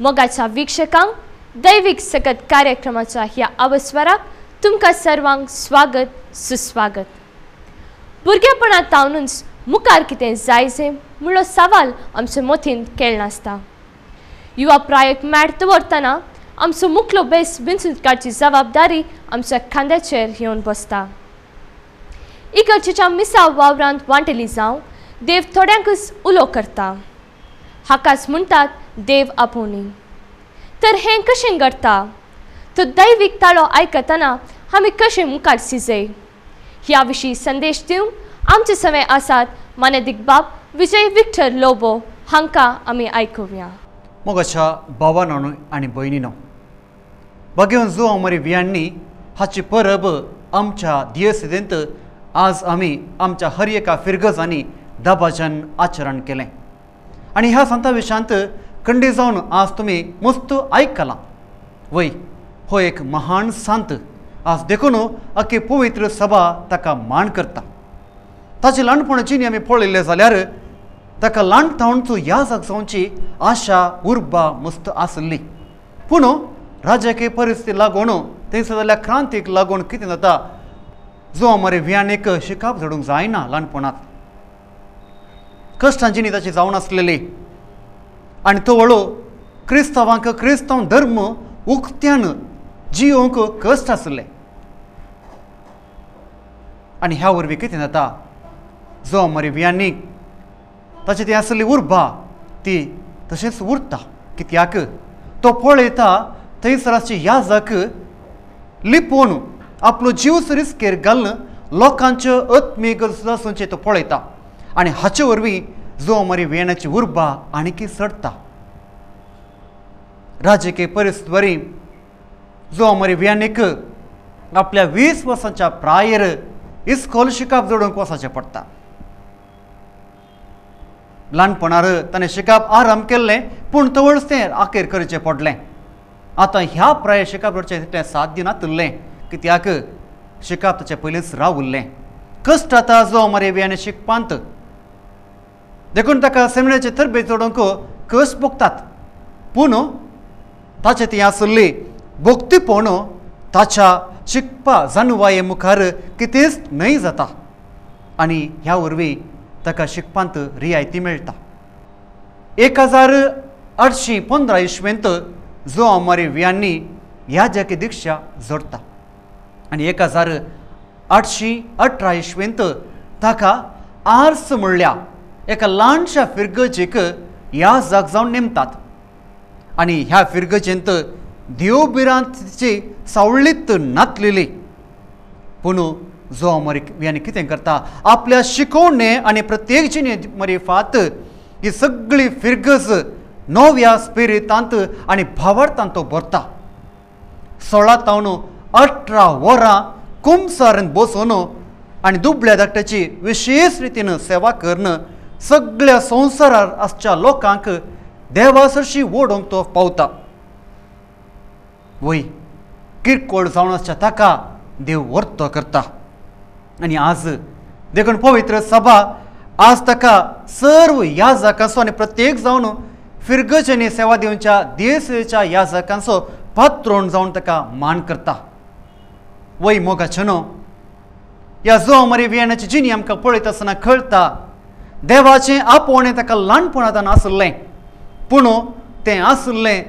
मोगाच्या वीक्षकांक दैविक सकत कार्यक्रमाच्या ह्या अवस्वराक तुमकां सर्वांक स्वागत सुस्वागत। भुरगेपणांतावनूच मुखार कितें जायचें म्हणलो सवाल आमच्या मोतीन केळ नासता। युवा प्रायक मॅड दवरतना आमचो मुखलो बेस विंचून काडची जबाबदारी आमच्या खांद्याचेर येवन बसता। इकडच्या मिसाव वावरांत वांटेली जावं देव थोड्यांकच उलो करता। हाकाच म्हणटात देव आपोवणी। तर हें कशें घडटा? तो दैवीक ताळो आयकतना आमी कशें मुखार सिजय ह्या विशीं संदेश दिवंक आमचे सवे आसात मानेदिक बाब विजय विक्टर लोबो हांकां आमी आयकुया। मोगाच्या भावांनो आनी भयणींनो, भगवान जो मरी वियांनी हाची परब आमच्या दियसदेंत आज आमी आमच्या हर एका फिरगजांनी दबाज्यान आचरण केलें आनी ह्या संता विशयांत खंडी जावन आज तुमी मस्त आयकलां। वय हो एक महान संत आज देखून अख्खी पवित्र सभा ताका मान करता। ताची ल्हानपणाची आमी पळयलें जाल्यार ताका ल्हानपणांचो याजक जावची आशा उर्बा मस्त आसली, पूण राजकीय परिस्थिती लागून थंयसर जाल्ल्या क्रांतीक लागून कितें जाता, जो मरे वियानेक शिकाप झडूंक जायना। ल्हानपणांत कश्टांची न्ही ताची जावन आसलेली आनी तो वळो क्रिस्तांवांक क्रिस्तांव धर्म उक्त्यान जियोवंक कश्ट आसले आनी ह्या वरवीं कितें जाता, जो मरे वियानीक ताची ती आसली उर्बा ती तशेंच उरता। कित्याक तो पळयता थंयसराची याजक लिपोवन आपलो जीव रिस्केर घालून लोकांच्यो आत्मीय गरजो सुचे तो पळयता आनी हाचे वरवीं जो मरी वियानाची उर्बा आनीक सडटा। राजकीय परिस्थिती वरी जो मरी वियानीक आपल्या 20 वर्सांच्या प्रायेर इस्कॉल शिकाप जोडूंक वचचें पडटा। ल्हानपणार ताणें शिकाप आराम केल्लें पूण तवळच तें आखेर करचें पडलें। आतां ह्या प्रायर शिकाप जोडचें तितलें साध्य नासलें, कित्याक शिकाप ताचे पयलींच रावुल्लें। कश्ट आतां जो मरे वियाने शिकपांत देखून ताका सेमिनाराची तरबेज जोडूंक कश्ट भोगतात, पूण ताचें ती आसली भोगतीपण ताच्या शिकपा जाणवाये मुखार कितेंच न्हय जाता आनी ह्या वरवीं ताका शिकपांत रियायती मेळटा। 1815 इस्वेंत जो मरे वियांनी याजकी दिक्षा जोडटा आनी 1818 इस्वेंत ताका आर्स म्हणल्या एका ल्हानशा फिरगजेक याजक जावन नेमतात आनी ह्या फिरगजेंत देवबिरांची सावळीत नातलेली। पूण जो मरे वियांनी कितें करता, आपल्या शिकोवणे आनी प्रत्येक जिणे मरिफात ही सगळी फिरगज नव्या स्पिरितांत आनी भावार्थांत तो भरता। 16 तावन 18 वरां कुमसारांत बसून आनी दुबळ्या धाकट्याची विशेष रितीन सेवा करून सगळ्या संवसारार आसच्या लोकांक देवासरशी ओडोवंक तो पावता। वय किरकोळ जावन आसच्या ताका देव वर्तो करता आनी आज देखून पवित्र सभा आज ताका सर्व याजकांचो आनी प्रत्येक जावन फिरगजेनी सेवा दिवच्या देशच्या याजकांचो पात्रोण जावन ताका मान करता। वय मोगाचेनो ह्या जो मरे वियानाची जिणी आमकां पळयत आसतना कळटा, देवाचें आपोवणें ताका ल्हानपणांतल्यान आसलें, पूण तें आसलें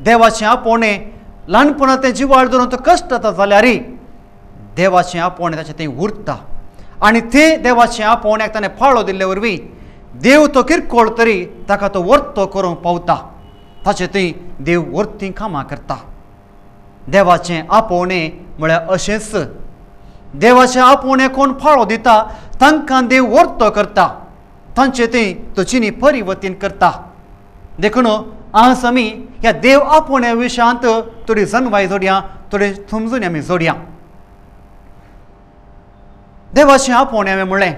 देवाचें आपोवणें ल्हानपणांत तें जिवाळ धरून तो कश्ट जाता जाल्यारय देवाचें आपोवणें ताचें तें उरता आनी तें देवाचें आपोवण्याक ताणें फाळो दिल्ले वरवीं देव तो किरकोळ तरी ताका तो वर्तो करूंक पावता। ताचें तें देव वर्ती कामां करता। देवाचें आपोवणें म्हळ्यार अशेंच, देवाचें आपोवणें कोण फाळो दिता तांकां देव वर्तो करता, तांचें तें तो चिनी परिवर्तन करता। देखून आज आमी ह्या देव आपोवण्या विशयांत थोडी जाणवाय जोडया, थोडे समजून आमी जोडया। देवाचें आपोवणें म्हणलें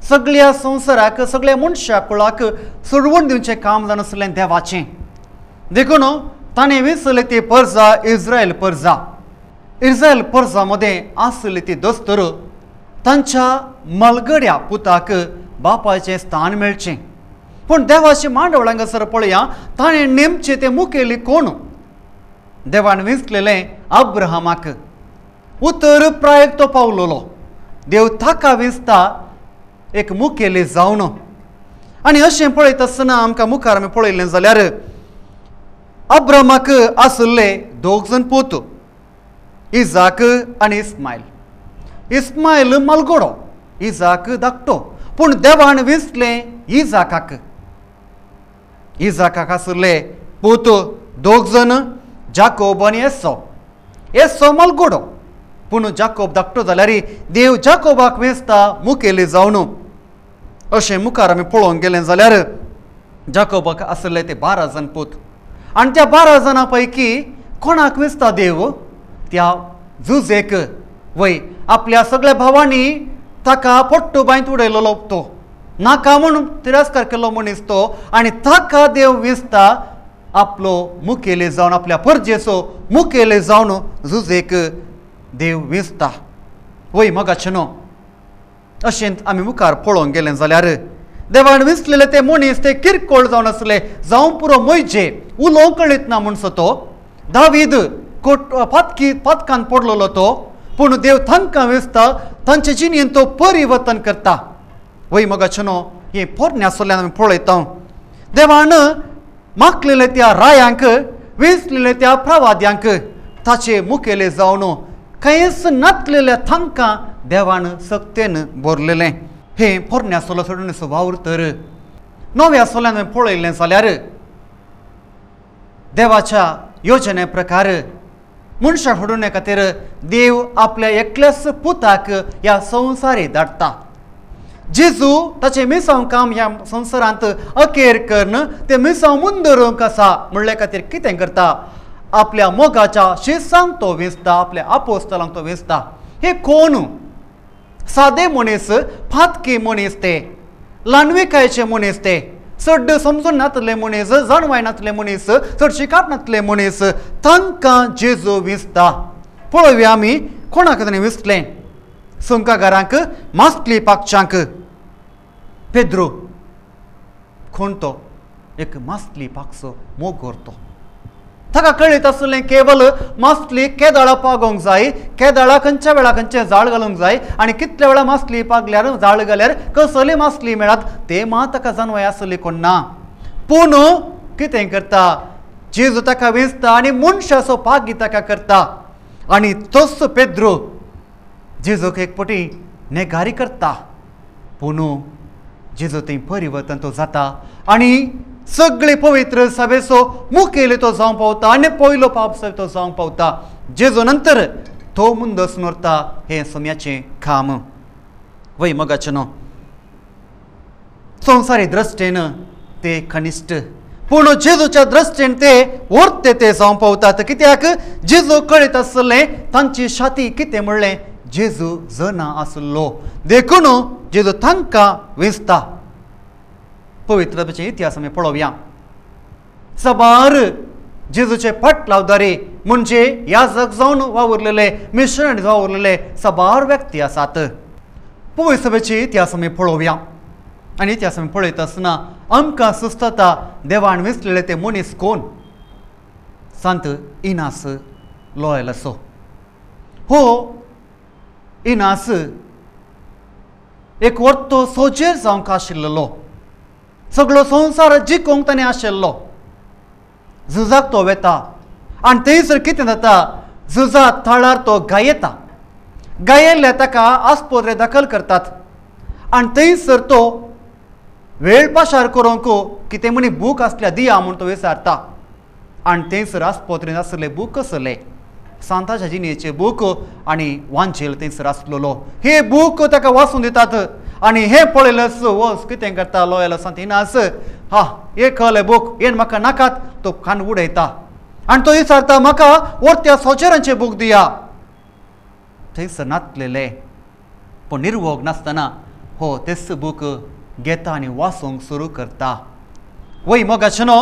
सगळ्या संवसाराक सगळ्या मनशा कुळाक सोडवून दिवचें काम जावन आसलें देवाचें। देखून ताणें विसरले ती परजा इस्रायल परजा। इस्रायल परजा मध्ये आसली ती दस्तर तांच्या मलगड्या पुताक बापाचें स्थान मेळचें पूण देवाची मांडवळ हांगासर पळया ताणें नेमचे ते मुखेली कोण देवान विंचलेलें अब्राहमाक उतर प्रायेक तो पावलोलो देव ताका विंचता एक मुखेली जावन आनी अशें पळयत आसतना आमकां मुखार आमी पळयलें जाल्यार अब्राहमाक आसले दोग जाण पूत इजाक आनी इस्मायल मलगोडो इजाक धाकटो पूण देवान विंचलें इजाकाक आसले पूत दोग जाण जाकोब आनी एसो मलगोडो पूण जाकोब धाकटो जाल्यार देव जाकोबाक विंचता मुखेली जावन अशें मुखार आमी पळोवंक गेलें जाल्यार जाकोबाक आसले ते 12 जाण पूत आनी त्या 12 जाणां पैकी कोणाक विंचता देव त्या जुजेक वय आपल्या सगळ्या भावांनी ताका पोट्टू बांयत उडयलोलो तो नाका म्हणून तिरस्कार केलो मनीस तो आनी ताका देव विंचता आपलो मुखेली जावन आपल्या परजेचो मुखेली जावन जुजेक देव विंचता वय मगाचे न्हू अशें आमी मुखार पळोवंक गेलें जाल्यार देवान विंचलेले ते मनीस ते किरकोळ जावन आसले जावं पुरो मोयजे उलोवंक कळीत ना म्हणसो तो दावीद पातकान पडलेलो तो पूण देव तांकां विंचता तांचे जिणेंत तो परिवर्तन करता वय मगाचे न्हू हें पोरण्यासोल्यान आमी पळयता देवान मागलेले त्या रायांक विंचलेले त्या प्रवाद्यांक ताचे मुखेले जावन कांयच नातलेल्या तांकां देवान सक्तेन भरलेलें हें पोरण्या सोलो सोडून वावर तर नव्या सोल्यान पळयलें जाल्यार देवाच्या योजने प्रकार मनशा घडोवणे खातीर देव आपल्या एकल्याच पुताक ह्या संवसारी धाडटा जेजू ताचें मिसांव काम ह्या संवसारांत अखेर करन तें मिसांव मुंदरूंक आसा म्हणले खातीर कितें करता आपल्या मोगाच्या शिसांक तो विंचता आपल्या आपोस्तलांक तो विंचता हे कोण सादे मनीस फातकी मनीस ते लानविकायचे मनीस ते चड समजून नातले मनीस जाणवाय नातले मनीस चड शिकाप नातले मनीस तांकां जेजू विंचता पळोवया आमी कोणाक ताणें विंचलें सुंकागारांक मासली पागच्यांक पेद्रो कोण तो एक मासली पागचो मोगोर तो ताका कळीत आसलें केवल मासली केदाळा पागोवंक जाय केदाळा खंयच्या वेळा खंयचें जाळ घालूंक जाय आनी कितल्या वेळा मासली पागल्यार जाळ घाल्यार कसली मासली मेळत ते मात ताका जाणवाय आसली कोण ना पूण कितें करता जेजू ताका विंचता आनी मनशाचो पागी ताका करता आनी तोच पेद्रो जेजूक एक पटी नेगारी करता पूण जेजू थंय परिवर्तन तो जाता आनी सगळे पवित्र सभेचो मुखेली तो जावंक पावता आनी पयलो पाप तो जावंक पावता जेजू नंतर तो मुंदस नोरता हें सोम्याचें काम वय मगाचे न्हू संवसारी दृश्टेन ते कनिश्ट पूण जेजूच्या दृश्टेन ते वर्ते ते जावंक पावतात कित्याक जेजू कळीत आसलें तांची छाती कितें म्हणलें जेजू जना आसलो देखून जेजू तांकां विंचता पवित्राचे इतिहास आमी पळोवया सबार जेजूचे फाटलावदारी म्हणजे याजक जावन वावुरलेले मिशनरी वावुरलेले सबार व्यक्ती आसात पवित्र सभेचे इतिहास आमी पळोवया आनी इतिहास आमी पळयता आसतना आमकां सुचता देवान विंचलेले ते मनीस कोण सांत इनास लॉयलाचो हो इनास एक वर्तो सोजेर जावंक आशिल्लो सगळो संवसार जिखोवंक ताणें आशिल्लो झुजाक तो वेता आनी थंयसर कितें जाता झुजा थळार तो गायेता गायेल्ल्या ताका आस्पत्रे दाखल करतात आनी थंयसर तो वेळ पाशार करूंक कितें म्हणी बूक आसल्या दिया म्हूण तो विचारता आनी थंयसर आस्पत्रेंत आसले बूक आसले सांताच्या जिणेचे बूक आनी वांचेल थंयसर आसलेलो हे बूक ताका वाचून दितात आनी हें पळयलें वस कितें करता लॉयल सांत इनास हा एक खले बूक येन म्हाका नाकात तो खान उडयता आनी तो विचारता म्हाका वर्त्या सोचेरांचे बूक दिया थंयसर नातलेले पूण निर्वोग नासतना हो तेच बूक घेता आनी वाचूंक सुरू करता वय मोगाचे न्हू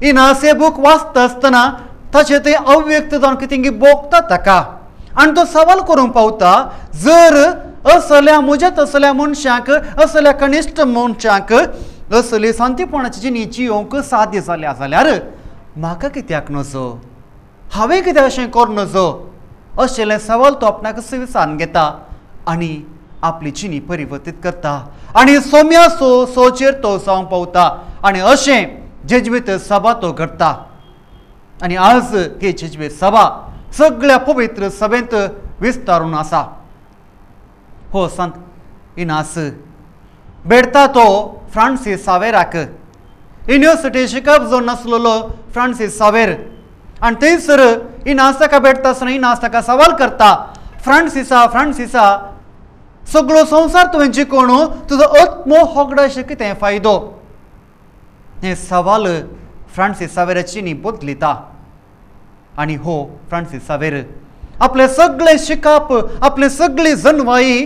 इनास हे बूक वाचता आसतना ताचे ते अव्यक्त जावन कितें बोगता ताका आनी तो सवाल करूंक पावता जर असल्या मुजत असल्या मनशाक असल्या कनिश्ट मनशाक असली शांतीपणाची जिणी जियोंक साध्य जाल्या जाल्यार म्हाका कित्याक नजो, हांवें कित्याक अशें कर नजो, अशेले सवाल तो आपणाक विचारून घेता आनी आपली जिणी परिवर्तीत करता आनी सोम्या सोचेर तो जावंक पावता आनी अशें जेजवेत सभा तो घडता. आनी आज ही जेजवेत सभा सगळ्या पवित्र सभेंत विस्तारून आसा. हो संत इनास बेडता तो फ्रांसीस सावेराक युनिवर्सिटी शिकप जो नासलेलो फ्रांसीस सावेर आनी थंयसर इनास ताका बेडता आसतना इनास ताका सवाल करता, फ्रांसिसा सगळो संवसार तुवें जिखून तुजो आत्मो होगडाशें कितें फायदो. हे सवाल फ्रांसीस सावेराची न्ही बदलिता. आनी हो फ्रांसीस सावेर आपले सगळे शिकप, आपले सगळी जनवाई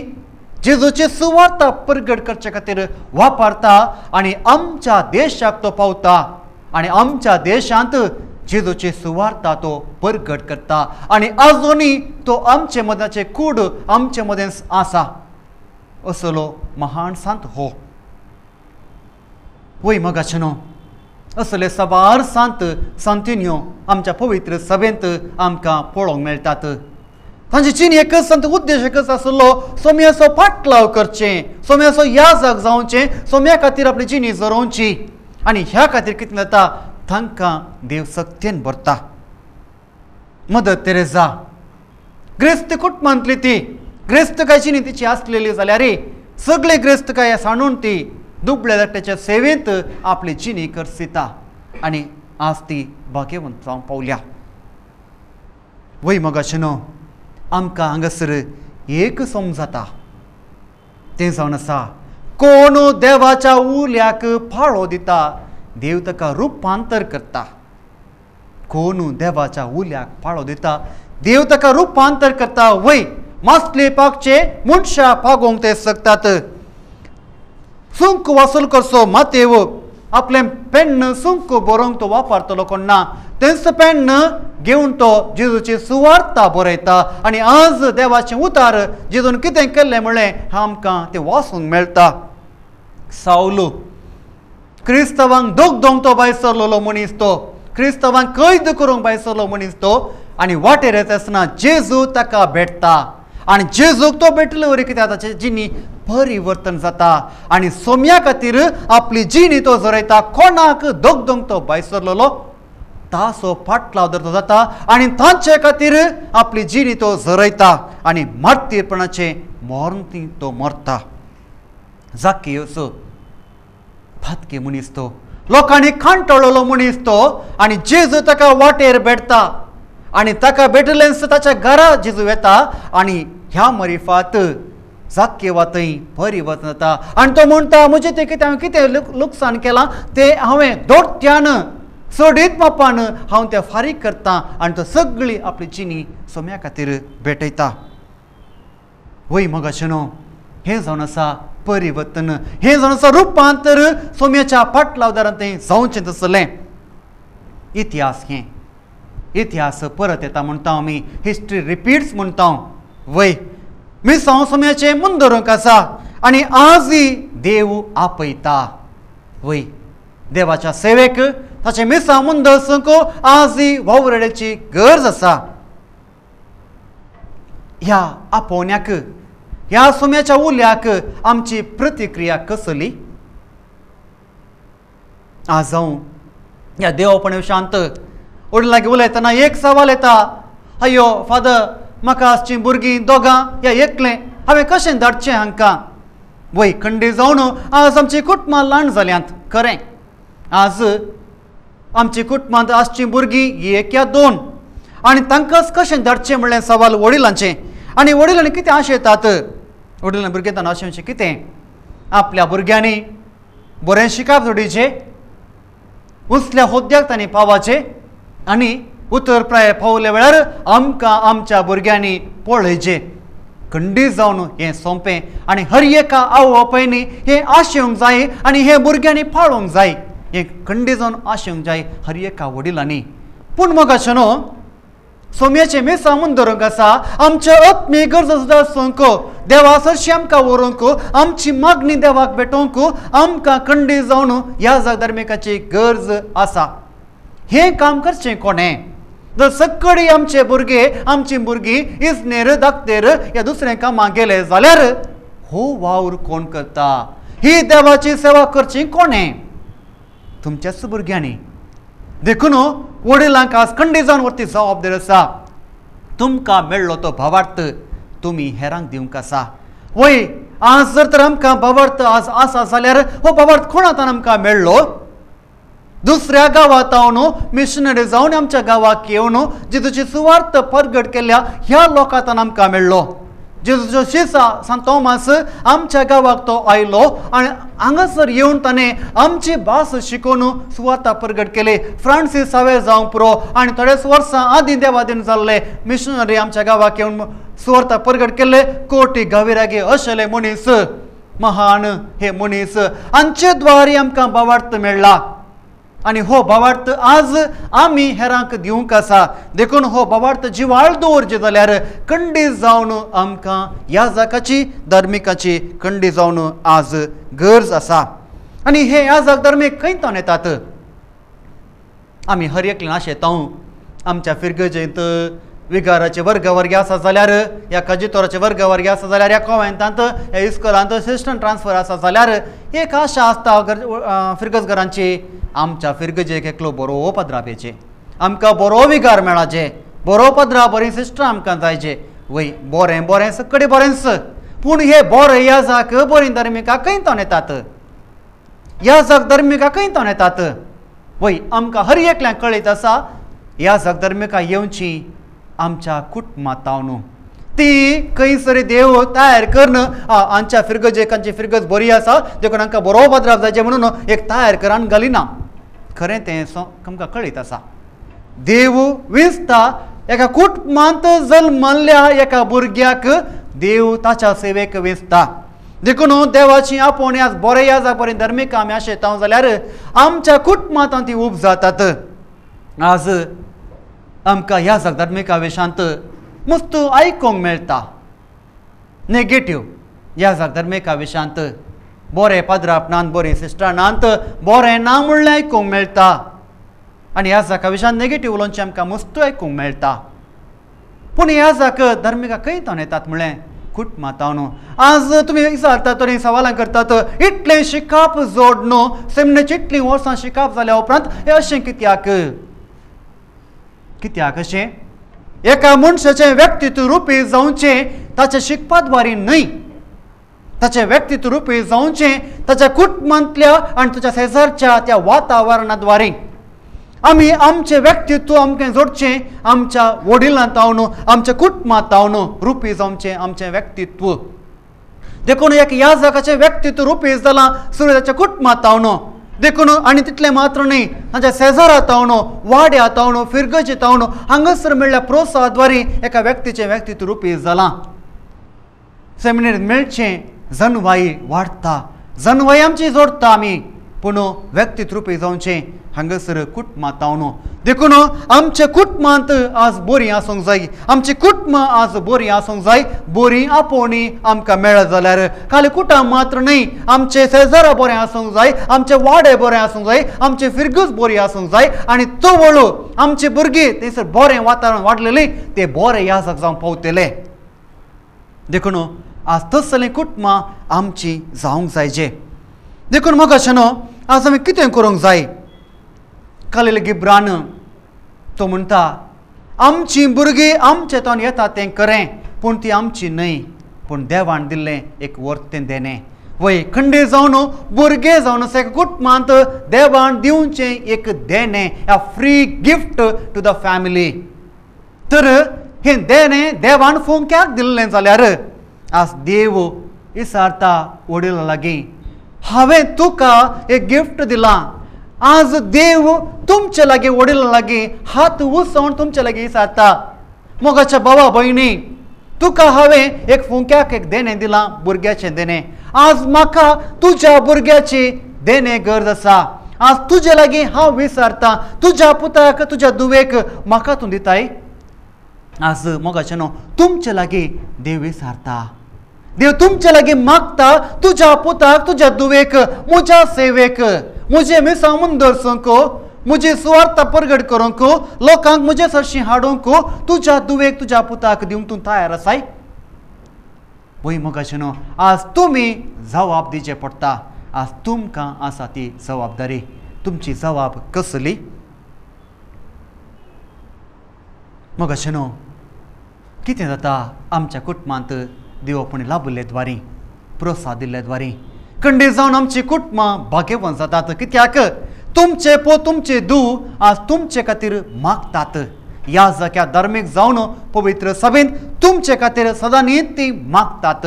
जेजूची सुवार्ता प्रगट करचे खातीर वापरता आनी आमच्या देशाक तो पावता आनी आमच्या देशांत जेजूची सुवार्ता तो प्रगट करता आनी आजुनी तो आमचे मदाचे कूड आमचे मदें आसा. असलो महान सांत हो. वय मगाचे न्हू असले सबार सांत सांतिन्यो आमच्या पवित्र सभेंत आमकां पळोवंक मेळटात. तांची चिनी एकच संत उद्देश एकच आसलो, सोम्याचो फाटलाव करचें, सोम्याचो याजक जावचें, सोम्या खातीर आपली जिणी जरोवची. आनी ह्या खातीर कितें जाता, तांकां देव सक्तीन भरता. मदर तेरेसा ग्रेस्त कुटुंबांतली ती ग्रेस्तकाय जिणी तिची आसलेली जाल्यार सगळे ग्रेस्तकाय सांडून ती दुबळ्या धाकट्याच्या सेवेंत आपली जिणी करसिता आनी आज ती भाग्यवंत जावंक पावल्या. वय मगाचे न्हू आमकां हांगासर एक समजता, तें जावन आसा कोण देवाच्या उल्याक फाळो दिता देव ताका रुपांतर करता. कोण देवाच्या उल्याक फाळो दिता देव ताका रुपांतर करता. वय मासले पागचे मनशा पागोवंक ते शकतात. सुंक वसूल करचो मातेव आपलें पेन्न सुंक बरोवंक तो वापरतलो कोण ना, तेंच पेन्न घेवन तो जेजूची सुवार्ता बरयता आनी आज देवाचें उतार जेजून कितें केल्लें म्हणलें आमकां तें वाचूंक मेळटा. सावलो क्रिस्तवांक दोग तो भायर सरलेलो मनीस, तो क्रिस्तवांक कैद करूंक भायर सरलो मनीस तो, आनी वाटेर येता आसतना जेजू ताका भेटता आनी जेजूक तो भेटले वरी कितें जाता, ताची जिणी परिवर्तन जाता आनी सोम्या खातीर आपली जिणी तो जरयता. कोणाक दोग तो भायर सरलेलो तासो फाटलाव धरतो जाता आनी तांचे खातीर आपली जिणी तो जरयता आनी मार्तीरपणाचे मरण तो मरता. जाक्केयुस फातके मनीस तो, लोकांनी खांटळलेलो मनीस तो आनी जेजू ताका वाटेर भेटता आनी ताका भेटलेंच ताच्या घरा जेजू येता आनी ह्या मरिफात जाक्केवा थंय परिवर्तन जाता आनी तो म्हणटा म्हजें तें कितें हांवें कितें लुकसाण केलां तें हांवें दोट्यान चडीत मापान हांव तें फारीक करतां आनी तो सगळी आपली जिणी सोम्या खातीर भेटयता. वय मगाचे न्हू हें जावन आसा परिवर्तन, हें जावन आसा रुपांतर सोम्याच्या फाटलावदारान तें जावचें तसलें. इतिहास परत येता म्हणटा आमी, हिस्ट्री रिपीट्स म्हणटा. वय मिसांव सोम्याचें मुंदरूंक आसा आनी आजय देव आपयता. वय देवाच्या सेवेक ताचें मिसांव मुंदरसूंक आजय वावरड्याची गरज आसा. ह्या आपोवण्याक, ह्या सोम्याच्या उल्याक आमची प्रतिक्रिया कसली? आज हांव ह्या देवपणे शांत वडिलांक उलयतना एक सवाल येता, अयो फादर म्हाका आजची भुरगीं दोगां या एकलें हांवें कशें धाडचें हांकां? वय खंडी जावन आज आमची कुटुंबां ल्हान जाल्यांत खरें. आज आमची कुटुंबांत आजची भुरगीं एक या दोन आनी तांकांच कशें धाडचें म्हणलें सवाल वडिलांचें. आनी वडिलांनी कितें आशेतात? वडिलांनी भुरगें आशेचें कितें? आपल्या भुरग्यांनी बरें शिकप जोडीचें, उसल्या हुद्द्याक तांणी पावचें आनी उतर प्राय पावले वेळार आमकां आमच्या भुरग्यांनी पळयचें. खंडी जावन हें सोंपें आनी हर एका आवय बापायनी हें आशेवंक जाय आनी हें भुरग्यांनी पाळोवंक जाय. हें खंडी जावन आशेवंक जाय हर एका वडिलांनी. पूण मगाचे न्हू सोम्याचे मेसा म्हूण धरूंक आसा आमच्यो आत्मीय गरजो सुद्दां सोंक देवा सरशी आमकां व्हरूंक आमची मागणी देवाक भेटोवंक आमकां खंडी जावन ह्या धर्मिकाची गरज आसा. हें काम करचें कोणें? जर सक्कडी आमचे भुरगे आमची भुरगीं इस्नेर धाकटेर ह्या दुसऱ्या कामाक गेले जाल्यार हो वावर कोण करता? ही देवाची सेवा करची कोणें? तुमच्याच भुरग्यांनी. देखून वडिलांक आज खंडी जावन वरती जबाबदारी आसा. तुमकां मेळ्ळो तो भावार्थ तुमी हेरांक दिवंक आसा. वय आज जर तर आमकां भावार्थ आज आसा जाल्यार हो भावार्थ कोणातान आमकां मेळ्ळो? दुसऱ्या गांवांत हांव मिशनरी जावन आमच्या गांवाक येवन जेजूची सुवार्थ परगट केल्या ह्या लोकांतान आमकां मेळ्ळो. जेजूचो शिसा सांत थोमास आमच्या गांवाक तो आयलो आनी हांगासर येवन ताणें आमची भास शिकोवन सुवार्थ परगट केली. फ्रांसीस हांवें जावंक पुरो आनी थोडेच वर्सां आदीं देवादीन जाल्ले मिशनरी आमच्या गांवाक येवन सुवार्थ परगट केले. कोटी गांविरागे आशिल्ले मनीस, महान हे मनीस, हांचे द्वारे आमकां भावार्थ मेळ्ळा आनी हो भावार्थ आज आमी हेरांक दिवंक आसा. देखून हो भावार्थ जिवाळ दवरचे जाल्यार खंडी जावन आमकां ह्या जाकाची धर्मिकाची खंडी जावन आज गरज आसा. आनी हे ह्या जाक धर्मीक खंयतान येतात? आमी हर एकले नाशेता आमच्या फिरगजेंत विगाराचे वर्ग आसा जाल्यार ह्या काजितोराचे वर्ग आसा जाल्यार ह्या कॉवेंतांत ह्या इस्कॉलांत असिस्टंट ट्रान्सफर आसा जाल्यार एक आशा आसता फिरगजगरांची आमच्या फिरगजेक एकलो बरो पदरापेचे, आमकां बरो विगार मेळाचे, बरो पदरा बरी सिस्टर आमकां जायचे. वय बरें बरें सकडी बरेंच, पूण हे बरें ह्या जाक बरी धर्मिका खंयतान येतात? ह्या जाक धर्मिका खंयतान येतात? वय आमकां हर एकल्यांक कळीत आसा ह्या जाक धर्मिका येवची आमच्या कुटुंबांतावन. ती खंयसरी देव तयार करन आमच्या फिरगजेकांची फिरगज बरी आसा देखून आमकां बरो पदराप जायचे म्हणून एक तयार करान घालिना. खरें तें आमकां कळीत आसा देव विस्ता एका कुटुंबांत जल्मल्ल्या एका भुरग्याक देव ताच्या सेवेक वेंचता. देखून देवाची आपोवणी आज बरें ह्या जाक बरें धर्मीक आमी आशेता जाल्यार आमच्या कुटुंबांत ती उब जातात. आज आमकां ह्या जाक धर्मिका विशांत मस्त आयकूंक मेळटा नेगेटीव. ह्या जाक धर्मिका विशांत बरें पदरापणांत बरी सिस्टरांत बरें ना म्हणलें आयकूंक मेळटा आनी ह्या जाका विशांत नेगेटीव उलोवचें आमकां मस्त आयकूंक मेळटा. पूण ह्या जाक धर्मिका खंयतान येतात म्हणलें कुटुंबांतावन. आज तुमी विचारतात तरी सवालां करतात इतलें शिकाप जोड न्हू सेमिनारीची इतलीं वर्सां शिकाप जाल्या उपरांत हें अशें कित्याक? कित्याक अशें? एका मनशाचें व्यक्तित्व रुपी जावचें ताचें शिकपाद्वारे न्हय, ताचें व्यक्तित्व रुपी जावचें ताच्या कुटुंबांतल्या आनी ताच्या शेजारच्या त्या वातावरणाद्वारे. आमी आमचें व्यक्तित्व आमकां जोडचें आमच्या वडिलांतावन आमच्या कुटुंबांतावन रुपी जावचें आमचें व्यक्तित्व. देखून एक ह्या जाकाचें व्यक्तित्व रुपी जालां सुरू ताच्या कुटुंबांतावन. देखून आनी तितलें मात्र न्ही ताच्या शेजारातावन वाड्यातावन फिरगजेतावन हांगासर मेळ्ळ्या प्रोत्साहाद्वारे एका व्यक्तीचें व्यक्तित्व रुपी जालां. सेमिनारींत मेळचें जनवाई वाडटा, जनवाई आमची जोडटा आमी, पूण व्यक्तित्व रुपी जावचें हांगासर कुटुंबांतावन. देखून आमच्या कुटुंबांत आज बरीं आसूंक जाय, आमची कुटुंबां आज बरीं आसूंक जाय. बरीं आपोवणी आमकां मेळत जाल्यार खाली कुटुंब मात्र न्ही आमचे शेजारा बरें आसूंक जाय, आमचे वाडे बरें आसूंक जाय, आमची फिरगज बरी आसूंक जाय आनी चवळ आमची भुरगीं थंयसर बरें वातावरण वाडलेलें तें बरें ह्या जाग जावन पावतलें. देखून आज तसलीं कुटुंबां आमची जावंक जायचे. देखून म्हाका अशें न्हू आज आमी कितें करूंक जाय? खालील गिब्रान तो म्हणटा आमची भुरगीं आमचे तोंड येता तें खरें पूण ती आमची न्हय पूण देवान दिल्लें एक वर्तें देणें. वय खंडी जावन भुरगे जावन एका कुटुंबांत देवान दिवचें एक देणें, a free gift to the family. तर हें देणें देवान फोंक्याक दिल्लें जाल्यार आज देव विचारता वडिलां लागीं हांवें तुका एक गिफ्ट दिलां. आज देव तुमचे लागीं वडिलां लागीं हात उसवून तुमचे लागीं विचारता मोगाच्या भावा भयणी तुका हांवें एक फुंक्याक एक देणें दिलां भुरग्याचें देणें. आज म्हाका तुज्या भुरग्याची देणें गरज आसा. आज तुजे लागीं हांव विचारतां तुज्या पुताक तुज्या दुवेक म्हाका तूं दिताय? आज मोगाचे न्हू तुमचे लागीं देव विसारता. देव तुमचे लागीं मागता तुज्या पुताक तुज्या दुवेक म्हज्या सेवेक म्हजे मिसां म्हूण दर्शोवंक म्हजी सुवार्थ परगट करूंक लोकांक म्हजे सरशी हाडूंक तुज्या दुवेक तुज्या पुताक दिवंक तूं तयार आसाय. वय मोगाचे न्हू आज तुमी जबाब दिवचें पडटा. आज तुमकां आसा ती जबाबदारी. तुमची जबाब कसली? मोगाचे न्हू कितें जाता आमच्या कुटुंबांत देवपणी लाभिल्ले द्वारी प्रोत्साह दिल्ले द्वारी खंडीत जावन आमची कुटुंबां भाग्यवान जातात. कित्याक तुमचे तुमचे धूव आज तुमचे खातीर मागतात. ह्या जाग्यार धार्मीक जावन पवित्र सभेन तुमचे खातीर सदांच ती मागतात.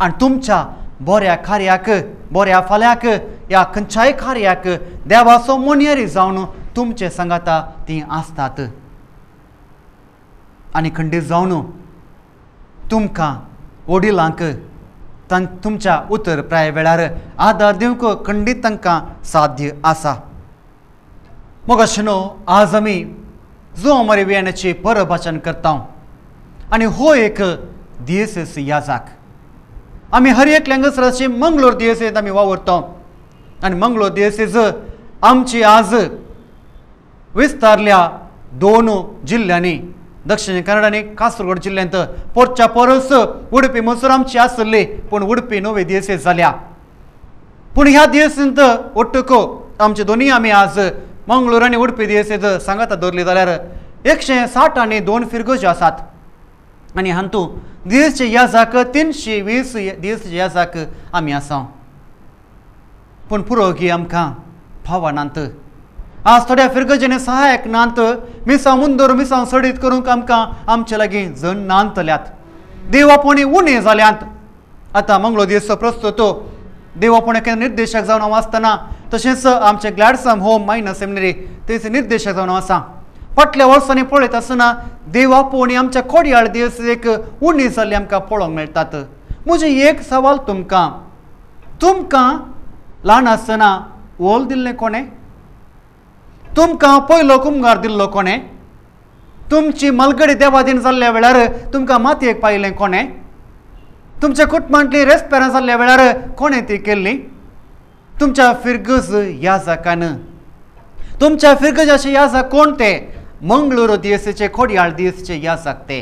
आनी तुमच्या बऱ्या कार्याक बऱ्या फाल्याक ह्या खंयच्याय कार्याक देवाचो मोनयेरी जावन तुमचे सांगाता ती आसतात. आनी खंडीत जावन तुमकां वडिलांक तुमच्या उतर प्राय वेळार आदार दिवंक खंडीत तांकां साध्य आसा. मोगाचे न्हू आज आमी जो मरेवियानाची परभाचन करता आनी हो एक दियेसीस याजाक आमी हर एक लँगसराची मंगळूर दियेसीत आमी वावरता. आनी मंगळूर दियेसीस आमची आज विस्तारल्या 2 जिल्ल्यांनी दक्षिण कन्नड आनी कासरगोड जिल्ल्यांत पोरच्या परस उडपी मसूर आमची आसली पूण उडपी नवे दियेसीस जाल्या. पूण ह्या दियेसींत ओट्टुको आमचे दोनी आमी आज मंगळूर आनी उडपी दियेसीत सांगाता दवरली जाल्यार 160 आनी 2 फिरगोज्यो आसात. आनी हातूं दियेसचे याजाक 320 दियेसचे याजाक आमी आसा. पूण पुरोगी आमकां फावनांत आज थोड्या फिरगजेने सहायक नांत मिसां मुंदर मिसां सडीत करूंक आमकां आमचे लागीं जण नांतल्यात. देवापणी उणे जाल्यात. आतां मंगळूर दिवचो प्रस्तुत देवापणे निर्देशक जावन हांव आसतना तशेंच आमचे ग्लॅडसम होम मायनर सेमिनरी थंयचे निर्देशक जावन हांव आसा. फाटल्या वर्सांनी पळयत आसतना देवापणी आमच्या खोडयाळ दिवसेक उणी जाल्ली आमकां पळोवंक मेळटात. म्हजे एक सवाल तुमकां ल्हान आसतना ओल दिल्लें कोणें? तुमकां पयलो कुंभार दिल्लो कोणें? तुमची मलगडी देवादीन जाल्ल्या वेळार तुमकां मातयेक पायलें कोणें? तुमच्या कुटुंबांतली रेस्पेरां जाल्ल्या वेळार कोणें ती केल्ली? तुमच्या फिरगज याजाकान. तुमच्या फिरगजाचे याजाक कोण ते? मंगळूर दियेसीचे खोडयाळ दियेसीचे याजाक ते.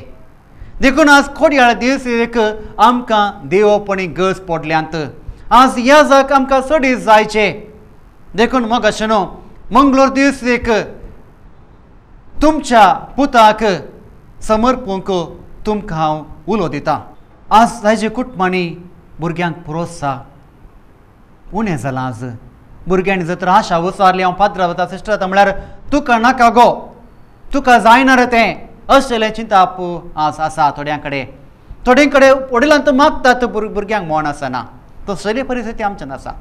देखून आज खोडयाळ दियेसीक आमकां देवपणी गरज पडल्यांत. आज याजाक आमकां सडी जायचे. देखून मोगाचे न्हू मंगळूर दिवसेक तुमच्या पुताक समर्पूंक तुमकां हांव उलो दितां. आज जायच्या कुटुंबांनी भुरग्यांक प्रोत्साह उणें जालां. आज भुरग्यांनी जर तर आशा विचारली हांव पाद्रा वता सिस्टर वता म्हळ्यार तुका नाका गो तुका जायना रे तें अशें चिंता आज आसा थोड्यां कडेन वडिलां तर मागतात भुरग्यांक मोन आसना. तसली परिस्थिती आमच्यान आसा.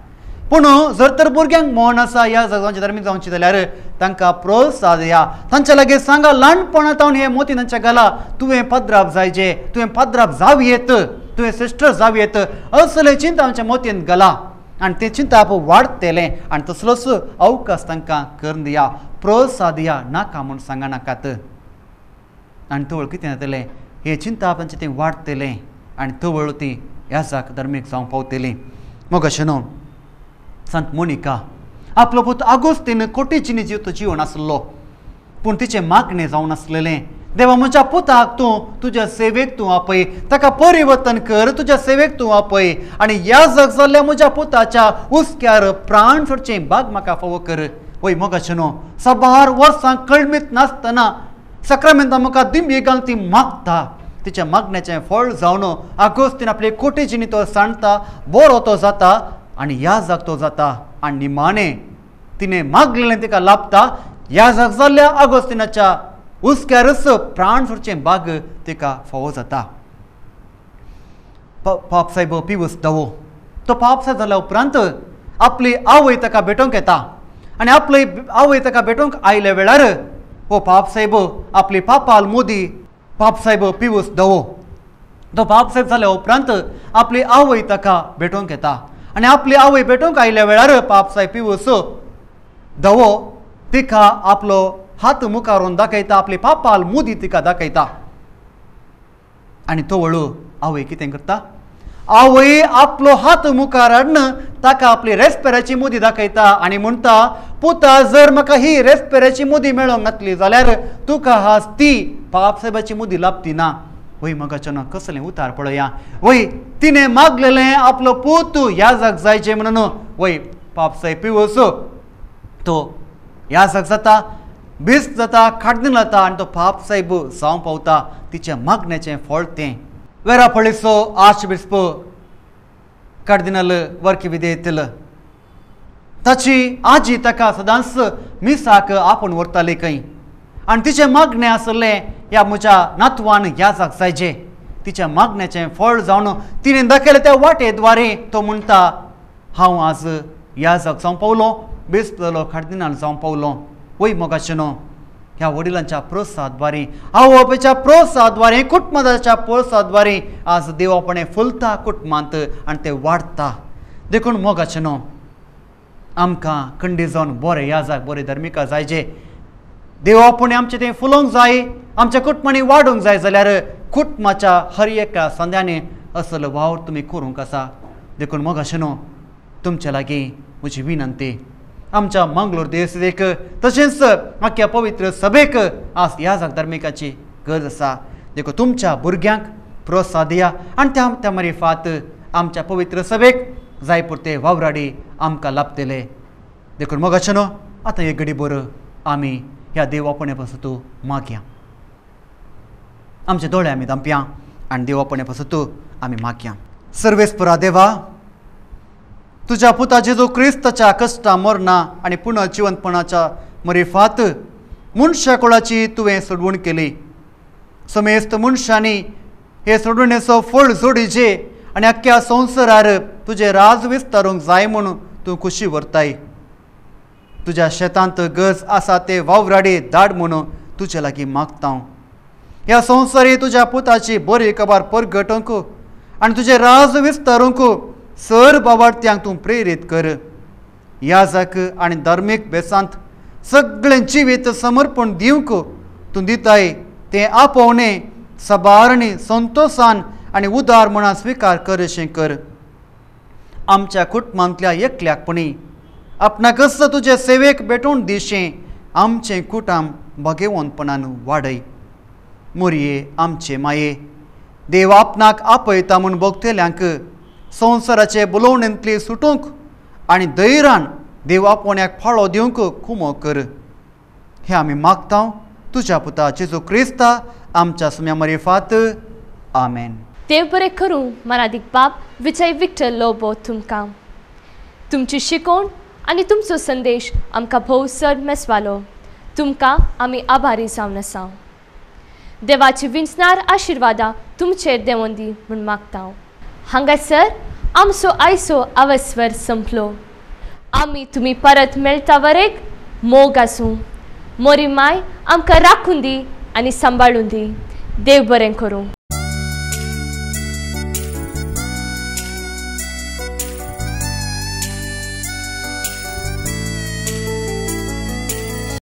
पूण जर तर भुरग्यांक मोन आसा ह्या जावचे धर्मीक जावची जाल्यार तांकां प्रोत्साह दिया. तांच्या लागीं सांगा ल्हानपणांतावन हे मोती तांच्या घाला तुवें पाद्राप जायचे तुवें पाद्राप जावयेत तुवें सिस्टर जावयेत असले चिंता आमच्या मोतयेंत घाला. आनी तें चिंता वाडटलें आनी तसलोच अवकाश तांकां करून दिया. प्रोत्साह दिया. नाका म्हूण सांगा नाकात. आनी तवळ कितें जातलें हे चिंता तांचें तें वाडटलें आनी तवळ ती ह्या जाक धर्मीक जावंक पावतली. मोगाचे न्हू संत मोनिका आपलो पूत आगोस्तीन कोटेचीनी जीवन आसलो पूण तिचें मागणें जावन आसलेलें देवा म्हज्या पुताक तूं तुज्या सेवेक तूं आपय ताका परिवर्तन कर तुज्या सेवेक तूं आपय आनी ह्या जग जाल्ल्या म्हज्या पुताच्या उस्क्यार प्राण सोडचें भाग म्हाका फावो कर. वय मोगाचे न्हू साबार वर्सां कळमीत नासतना सक्रामेंतां म्हाका दिंबी घालून ती मागता. तिच्या मागण्याचें फळ जावन आगोस्तीन आपले कोटेचीनी तो सांडटा बरो तो जाता आनी ह्या जाग तो जाता आनी निमाणें तिणें मागलेलें तिका लाभता. ह्या जाग जाल्ल्या आगोस्तिनाच्या उस्क्यारच प्राण सोडचें भाग तिका फावो जाता. पाप साहेब पिवूस दवो तो पाप साहेब जाल्या उपरांत आपली आवय ताका भेटोवंक येता आनी आपली आवय ताका भेटोवंक आयल्या वेळार हो पाप साहेब आपली पापाल मोदी पाप साहेब पिवूस दवो तो पाप साहेब जाल्या उपरांत आपली आवय ताका भेटोवंक येता आनी आपली आवय भेटोवंक आयल्या वेळार पाप साहेब पिवूस दवो तिका आपलो हात मुखारून दाखयता आपले पापाल मुदी तिका दाखयता आनी तो वळू आवय कितें करता आवय आपलो हात मुखार हाडन ताका आपली रेस्पेराची मुदी दाखयता आनी म्हणटा पुता जर म्हाका ही रेस्पेराची मुदी मेळोंक नातली जाल्यार तुका आज ती पाप साहेबाची मुदी लाभती ना वय मगाच्यान कसलें उतार पळया वय तिणें मागलेलें आपलो पूत याजक जायचें म्हणून वय पाप साहेब पिवस तो याजक जाता बिस्त जाता खाडनील जाता आनी तो पाप साहेब जावं पावता तिच्या मागण्याचें फळ तें वेरा पळिसो आर्च बिस्प कार्दिनल वर्की विधेयतल ताची आजी ताका सदांच मिसाक आपूण व्हरताली खंय आनी तिचें मागणें आसलें ह्या म्हज्या नातवान याजक जायचें तिच्या मागण्याचें फळ जावन तिणें दाखयलें त्या वाटे द्वारे तो म्हणटा हांव आज याजक जावं पावलो बेस्ट जालो कार्दिनल जावं पावलो वय मोगाचें ह्या वडिलांच्या प्रोत्साहाद्वारे आवय बापायच्या प्रोत्साहाद्वारे कुटुंबाच्या प्रोत्साहाद्वारे आज देवापणे फुलता कुटुंबांत आनी ते वाडता देखून मोगाचें आमकां खंडी जावन बरें याजक बरें धर्मिका जायचे देवापणे आमचें तें फुलोवंक जाय आमच्या कुटुंबांनी वाडूंक जाय जाल्यार कुटुंबाच्या हर एका संद्याने असलो वावर तुमी करूंक आसा देखून मोगाचें तुमचे लागीं म्हजी विनंती आमच्या मंगळूर देवसेवेक तशेंच आख्या पवित्र सभेक आज याजक धर्मिकाची गरज आसा देखून तुमच्या भुरग्यांक प्रोत्साहन दिया आनी त्या मार्फत आमच्या पवित्र सभेक जाय पुरते वावराडी आमकां लाभतले देखून मोगाचें आतां एक घडी भर आमी ह्या देवापणे पासून मागया आमचे दोळे आमी धांपया आनी देवापणे पासून आमी मागया सर्वेस्परा देवा तुझ्या पुता जेजू क्रिस्ताच्या कश्टा मरणा आनी पुनर्जिवंतपणाच्या मरेफात मनशा कुळाची तुवें सोडवण केली समेस्त मनशांनी हे सोडवणेचो फळ जोडीचे आनी अख्ख्या संवसारार तुजें राज विस्तारूंक जाय म्हूण तूं खुशी व्हरताय तुज्या शेतांत गज आसा ते वावराडे धाड म्हणून तुजे लागीं मागता ह्या संवसारी तुज्या पुताची बरी खबर परगटूंक आनी तुजें राज विस्तारूंक सर बाबार्थ्यांक तूं प्रेरीत कर याजक आनी धर्मीक बेसांत सगळें जिवीत समर्पण दिवंक तूं दिताय तें आपोवणें सबारणी संतोशान आनी उदार मना स्विकार कर अशें कर आमच्या कुटुंबांतल्या एकल्याकपणी आपणाकच तुजे सेवेक भेटोवन दिशें आमचें कुटुंब भगेवंतपणान वाडय मोरये आमचे माये देव आपणाक आपयता म्हूण भोगतेल्यांक संवसाराचे बुलोवणेंतली सुटूंक आनी धैर्यान देव आपोवण्याक फाळो दिवंक कुमो कर हें आमी मागता तुज्या पुता जेजू क्रिस्ता आमच्या सुम्या मरेफात आमेन देव बरें करूं मनादीक बाप विजय विक्टर लोबो तुमकां तुमची शिकवण आनी तुमचो संदेश आमकां भोवसर मेसवालो तुमकां आमी आभारी जावन आसा देवाची विंचणार आशिर्वादा तुमचेर देंवोन दी म्हूण मागता हांगासर आमचो आयचो आवस्वर संपलो आमी तुमी परत मेळटा वरेक मोग आसूं मोरी माय आमकां राखून दी आनी सांबाळून दी देव बरें करूं